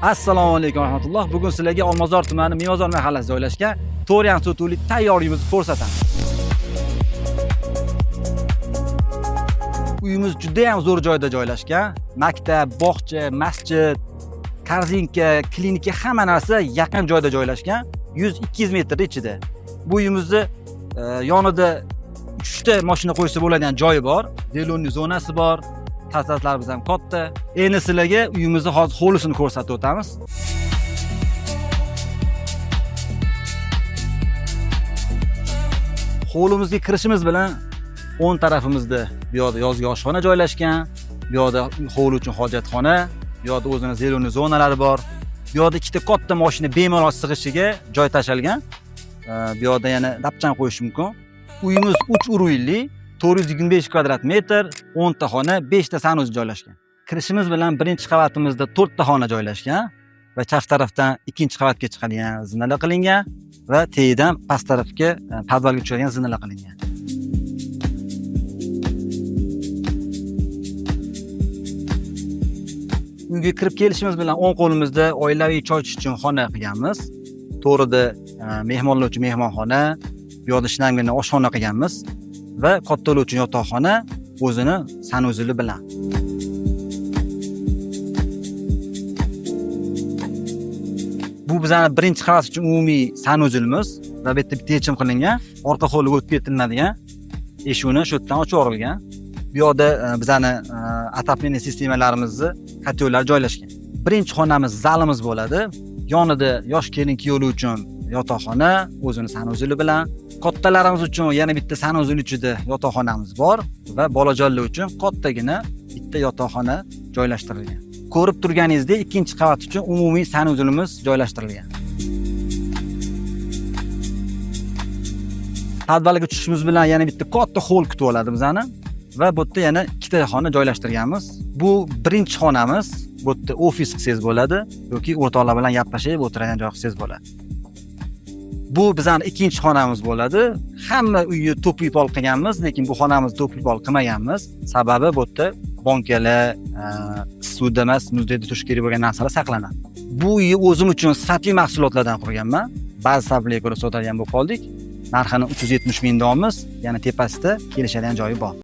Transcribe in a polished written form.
Assalomu alaykum rahmatulloh. Bugun sizlarga Olmazor tumani Miyozor mahallasida joylashgan To'ryan sotuvli tayyor uyimizni ko'rsataman. Uyimiz juda ham zo'r joyda joylashgan. Maktab, bog'cha, masjid, korzinka, klinika hamma narsa yaqin joyda joylashgan. 100-200 metr ichida. Bu uyimizni yonida 3 ta mashina qo'ysa bo'ladigan joyi bor. Zelonli zonasi bor. Tasatlarimiz ham katta. Endi sizlarga uyimizni hozir hovlisini ko'rsatib o'tamiz. Hovlimizga kirishimiz bilan o'ng tarafimizda bu yoqda yozgi oshxona joylashgan, bu yoqda hovli uchun hojatxona, bu yoqda o'zining zelonli zonalari bor. Bu yoqda ikkita katta mashina bemalol sig'ishiga joy tashalgan. Bu yoqda yana dapchan qo'yish mumkin. Uyimiz 3 uruyli, 425 kvadrat metr, 10 ta xona, 5 ta sanuz joylashgan. Kirishimiz bilan birinchi qavatimizda 4 ta xona joylashgan va chap tarafdan ikkinchi qavatga chiqadigan zinalar qilingan va tagidan past tarafga podvalga tushadigan zinalar qilingan. Uyga kirib kelishimiz bilan o'ng qo'limizda oilaviy choy ichish uchun xona qilganmiz. To'g'rida mehmonlar uchun mehmonxona, bu yoqda shinamgina oshxona qilganmiz. Va kattalar uchun yotoqxona o'zini sanuzili bilan. Bu bizning birinchi qavat uchun umumiy sanuzilimiz va bu yerda bitta yechim qilingan, orqa hovliga o'tib ketiladigan eshikni shu yerdan ochib yuborilgan. Bu yoqda bizning отопление sistemalarimizni kotellar joylashgan. Birinchi xonamiz zalimiz bo'ladi. Yonida yosh kelin-kuyovlar uchun yotoqxona o'zini sanuzili bilan. Kattalarimiz uchun yana bitta sanuzil ichida yotoqxonamiz bor va bolajonlar uchun kattagina bitta yotoqxona joylashtirilgan. Ko'rib turganingizdek, ikkinchi qavat uchun umumiy sanuzilimiz joylashtirilgan. Podvalga tushishimiz bilan yana bitta katta hol kutib oladi bizani va bu yerda yana ikkita xona joylashtirganmiz. Bu birinchi xonamiz, bu yerda ofis qilsangiz bo'ladi yoki o'rtoqlar bilan gaplashib o'tiradigan joy qilsangiz bo'ladi. Bu bizning ikkinchi xonamiz bo'ladi. Hamma uyni to'pib qilganmiz, lekin bu xonamizni to'pib qilmaganmiz. Sababi bu yerda bankalar, suvda emas, muzda turish kerak bo'lgan narsalar saqlanadi. Bu uyni o'zim uchun sifatli mahsulotlardan qurganman. Ba'zi sabablarga ko'ra sotadigan bo'lib qoldik. Narxini 370 ming donmiz, yana tepasida kelishadigan joyi bor.